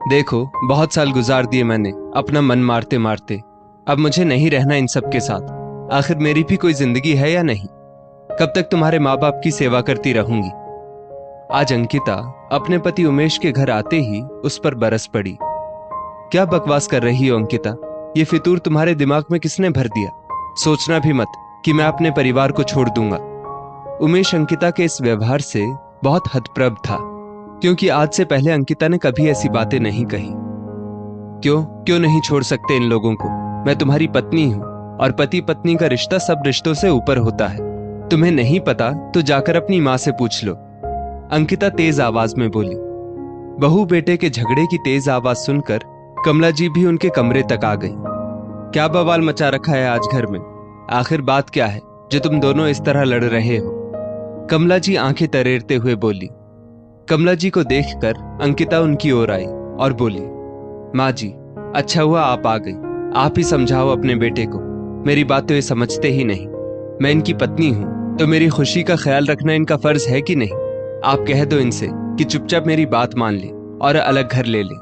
देखो, बहुत साल गुजार दिए मैंने अपना मन मारते मारते। अब मुझे नहीं रहना इन सब के साथ। आखिर मेरी भी कोई जिंदगी है या नहीं? कब तक तुम्हारे माँ बाप की सेवा करती रहूंगी? आज अंकिता अपने पति उमेश के घर आते ही उस पर बरस पड़ी। क्या बकवास कर रही हो अंकिता? ये फितूर तुम्हारे दिमाग में किसने भर दिया? सोचना भी मत कि मैं अपने परिवार को छोड़ दूंगा। उमेश अंकिता के इस व्यवहार से बहुत हतप्रभ था, क्योंकि आज से पहले अंकिता ने कभी ऐसी बातें नहीं कही। क्यों क्यों नहीं छोड़ सकते इन लोगों को? मैं तुम्हारी पत्नी हूं और पति पत्नी का रिश्ता सब रिश्तों से ऊपर होता है। तुम्हें नहीं पता तो जाकर अपनी माँ से पूछ लो। अंकिता तेज आवाज में बोली। बहू बेटे के झगड़े की तेज आवाज सुनकर कमला जी भी उनके कमरे तक आ गई। क्या बवाल मचा रखा है आज घर में? आखिर बात क्या है जो तुम दोनों इस तरह लड़ रहे हो? कमला जी आंखें तरेरते हुए बोली। कमला जी को देखकर अंकिता उनकी ओर आई और बोली, माँ जी, अच्छा हुआ आप आ गई। आप ही समझाओ अपने बेटे को। मेरी बात तो ये समझते ही नहीं। मैं इनकी पत्नी हूं तो मेरी खुशी का ख्याल रखना इनका फर्ज है कि नहीं? आप कह दो इनसे कि चुपचाप मेरी बात मान ले और अलग घर ले ले।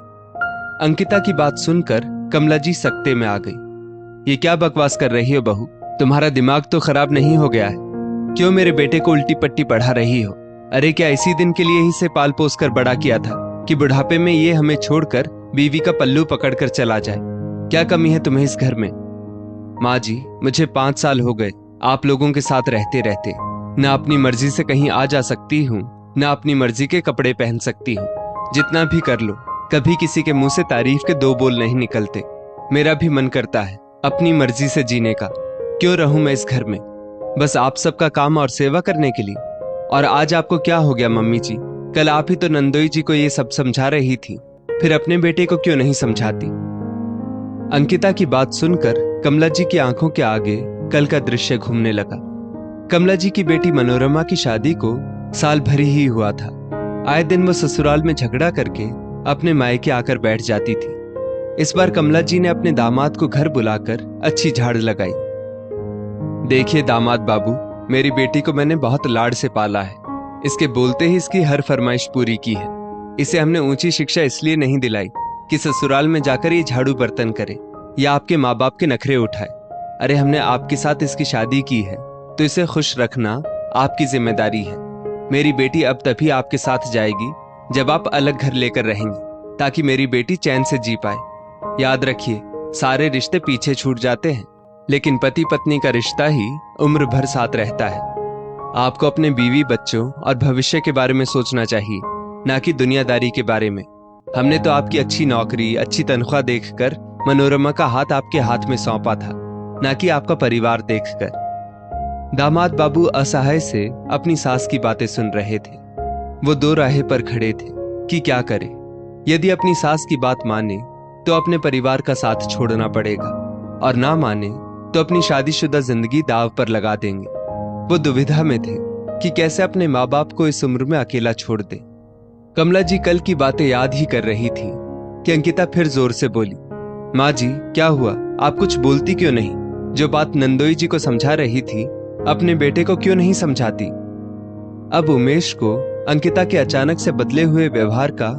अंकिता की बात सुनकर कमला जी सकते में आ गई। ये क्या बकवास कर रही हो बहू? तुम्हारा दिमाग तो खराब नहीं हो गया है? क्यों मेरे बेटे को उल्टी पट्टी पढ़ा रही हो? अरे क्या इसी दिन के लिए ही से पाल पोस कर बड़ा किया था कि बुढ़ापे में ये हमें छोड़कर बीवी का पल्लू पकड़कर चला जाए? क्या कमी है तुम्हें इस घर में? माँ जी, मुझे 5 साल हो गए आप लोगों के साथ रहते रहते। न अपनी मर्जी से कहीं आ जा सकती हूँ, न अपनी मर्जी के कपड़े पहन सकती हूँ। जितना भी कर लो, कभी किसी के मुंह से तारीफ के 2 बोल नहीं निकलते। मेरा भी मन करता है अपनी मर्जी से जीने का। क्यों रहूं मैं इस घर में बस आप सबका काम और सेवा करने के लिए? और आज आपको क्या हो गया मम्मी जी? कल आप ही तो नंदोई जी को ये सब समझा रही थी, फिर अपने बेटे को क्यों नहीं समझाती? अंकिता की बात सुनकर कमला जी की आंखों के आगे कल का दृश्य घूमने लगा। कमला जी की बेटी मनोरमा की शादी को साल भर ही हुआ था। आए दिन वो ससुराल में झगड़ा करके अपने मायके आकर बैठ जाती थी। इस बार कमला जी ने अपने दामाद को घर बुलाकर अच्छी झाड़ लगाई। देखिए दामाद बाबू, मेरी बेटी को मैंने बहुत लाड से पाला है। इसके बोलते ही इसकी हर फरमाइश पूरी की है। इसे हमने ऊंची शिक्षा इसलिए नहीं दिलाई कि ससुराल में जाकर ये झाड़ू बर्तन करे या आपके माँ बाप के नखरे उठाए। अरे हमने आपके साथ इसकी शादी की है तो इसे खुश रखना आपकी जिम्मेदारी है। मेरी बेटी अब तभी आपके साथ जाएगी जब आप अलग घर लेकर रहेंगी, ताकि मेरी बेटी चैन से जी पाए। याद रखिए, सारे रिश्ते पीछे छूट जाते हैं, लेकिन पति पत्नी का रिश्ता ही उम्र भर साथ रहता है। आपको अपने बीवी बच्चों और भविष्य के बारे में सोचना चाहिए, ना कि दुनियादारी के बारे में। हमने तो आपकी अच्छी नौकरी, अच्छी तनख्वाह देखकर मनोरमा का हाथ आपके हाथ में सौंपा था, ना कि आपका परिवार देखकर। दामाद बाबू असहाय से अपनी सास की बातें सुन रहे थे। वो दो राहे पर खड़े थे कि क्या करे। यदि अपनी सास की बात माने तो अपने परिवार का साथ छोड़ना पड़ेगा, और ना माने तो अपनी शादीशुदा जिंदगी दाव पर लगा देंगे। वो दुविधा में थे कि कैसे अपने माँ बाप को इस उम्र में अकेला छोड़ दे। कमला जी कल की बातें याद ही कर रही थी कि अंकिता फिर जोर से बोली, माँ जी क्या हुआ? आप कुछ बोलती क्यों नहीं? जो बात नंदोई जी को समझा रही थी, अपने बेटे को क्यों नहीं समझाती? अब उमेश को अंकिता के अचानक से बदले हुए व्यवहार का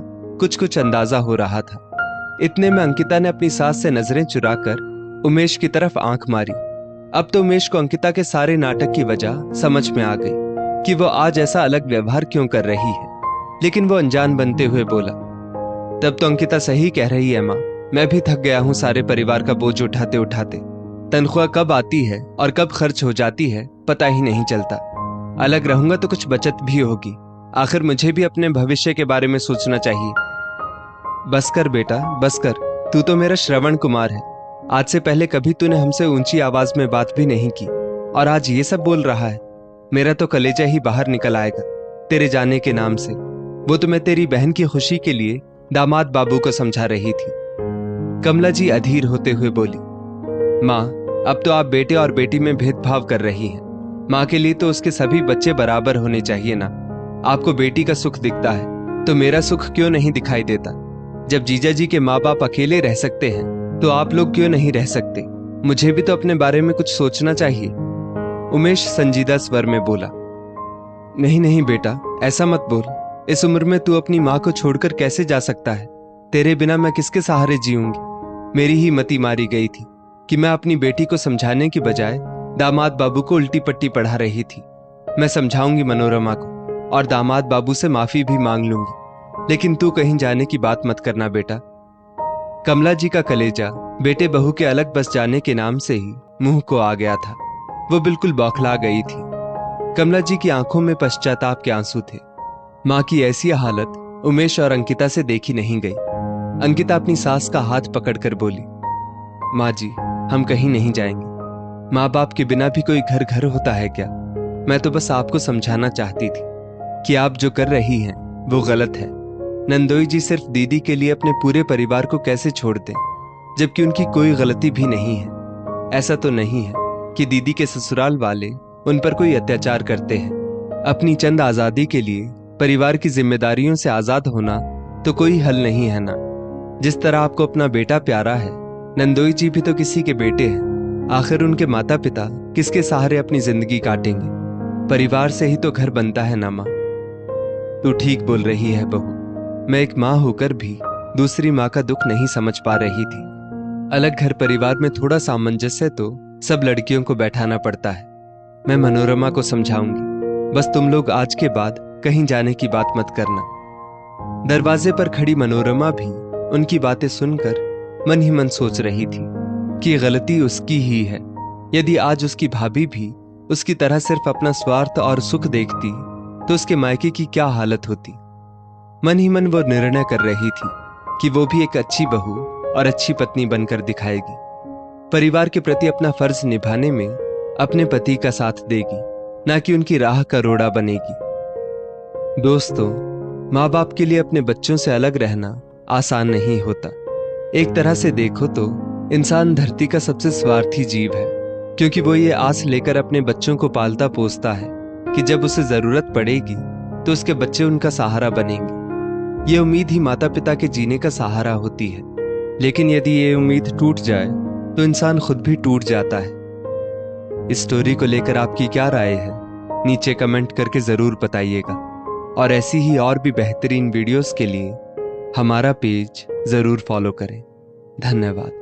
कुछ कुछ अंदाजा हो रहा था। इतने में अंकिता ने अपनी सास से नजरें चुराकर उमेश की तरफ आंख मारी। अब तो उमेश को अंकिता के सारे नाटक की वजह समझ में आ गई कि वो आज ऐसा अलग व्यवहार क्यों कर रही है। लेकिन वो अनजान बनते हुए बोला, तब तो अंकिता सही कह रही है माँ, मैं भी थक गया हूँ सारे परिवार का बोझ उठाते उठाते। तनख्वाह कब आती है और कब खर्च हो जाती है पता ही नहीं चलता। अलग रहूंगा तो कुछ बचत भी होगी। आखिर मुझे भी अपने भविष्य के बारे में सोचना चाहिए। बस कर बेटा, बस कर। तू तो मेरा श्रवण कुमार है। आज से पहले कभी तूने हमसे ऊंची आवाज में बात भी नहीं की, और आज ये सब बोल रहा है। मेरा तो कलेजा ही बाहर निकल आएगा तेरे जाने के नाम से। वो तो मैं तेरी बहन की खुशी के लिए दामाद बाबू को समझा रही थी। कमला जी अधीर होते हुए बोली, माँ, अब तो आप बेटे और बेटी में भेदभाव कर रही हैं। माँ के लिए तो उसके सभी बच्चे बराबर होने चाहिए ना। आपको बेटी का सुख दिखता है तो मेरा सुख क्यों नहीं दिखाई देता? जब जीजा जी के माँ बाप अकेले रह सकते हैं तो आप लोग क्यों नहीं रह सकते? मुझे भी तो अपने बारे में कुछ सोचना चाहिए। उमेश संजीदा स्वर में बोला, नहीं नहीं बेटा, ऐसा मत बोल। इस उम्र में तू अपनी माँ को छोड़कर कैसे जा सकता है? तेरे बिना मैं किसके सहारे जीऊंगी। मेरी ही मति मारी गई थी कि मैं अपनी बेटी को समझाने की बजाय दामाद बाबू को उल्टी पट्टी पढ़ा रही थी। मैं समझाऊंगी मनोरमा को और दामाद बाबू से माफी भी मांग लूंगी, लेकिन तू कहीं जाने की बात मत करना बेटा। कमला जी का कलेजा बेटे बहू के अलग बस जाने के नाम से ही मुंह को आ गया था। वो बिल्कुल बौखला गई थी। कमला जी की आंखों में पश्चाताप के आंसू थे। मां की ऐसी हालत उमेश और अंकिता से देखी नहीं गई। अंकिता अपनी सास का हाथ पकड़कर बोली, माँ जी हम कहीं नहीं जाएंगे। माँ बाप के बिना भी कोई घर घर होता है क्या? मैं तो बस आपको समझाना चाहती थी कि आप जो कर रही हैं वो गलत है। नंदोई जी सिर्फ दीदी के लिए अपने पूरे परिवार को कैसे छोड़ दें, जबकि उनकी कोई गलती भी नहीं है। ऐसा तो नहीं है कि दीदी के ससुराल वाले उन पर कोई अत्याचार करते हैं। अपनी चंद आजादी के लिए परिवार की जिम्मेदारियों से आजाद होना तो कोई हल नहीं है ना। जिस तरह आपको अपना बेटा प्यारा है, नंदोई जी भी तो किसी के बेटे हैं। आखिर उनके माता पिता किसके सहारे अपनी जिंदगी काटेंगे? परिवार से ही तो घर बनता है ना माँ। तू ठीक बोल रही है बहू। मैं एक माँ होकर भी दूसरी माँ का दुख नहीं समझ पा रही थी। अलग घर परिवार में थोड़ा सामंजस्य तो सब लड़कियों को बैठाना पड़ता है। मैं मनोरमा को समझाऊंगी। बस तुम लोग आज के बाद कहीं जाने की बात मत करना। दरवाजे पर खड़ी मनोरमा भी उनकी बातें सुनकर मन ही मन सोच रही थी कि गलती उसकी ही है। यदि आज उसकी भाभी भी उसकी तरह सिर्फ अपना स्वार्थ और सुख देखती तो उसके मायके की क्या हालत होती। मन ही मन वो निर्णय कर रही थी कि वो भी एक अच्छी बहू और अच्छी पत्नी बनकर दिखाएगी। परिवार के प्रति अपना फर्ज निभाने में अपने पति का साथ देगी, ना कि उनकी राह का रोड़ा बनेगी। दोस्तों, माँ बाप के लिए अपने बच्चों से अलग रहना आसान नहीं होता। एक तरह से देखो तो इंसान धरती का सबसे स्वार्थी जीव है, क्योंकि वो ये आस लेकर अपने बच्चों को पालता पोसता है कि जब उसे जरूरत पड़ेगी तो उसके बच्चे उनका सहारा बनेंगे। ये उम्मीद ही माता पिता के जीने का सहारा होती है। लेकिन यदि ये उम्मीद टूट जाए तो इंसान खुद भी टूट जाता है। इस स्टोरी को लेकर आपकी क्या राय है, नीचे कमेंट करके जरूर बताइएगा। और ऐसी ही और भी बेहतरीन वीडियोस के लिए हमारा पेज जरूर फॉलो करें। धन्यवाद।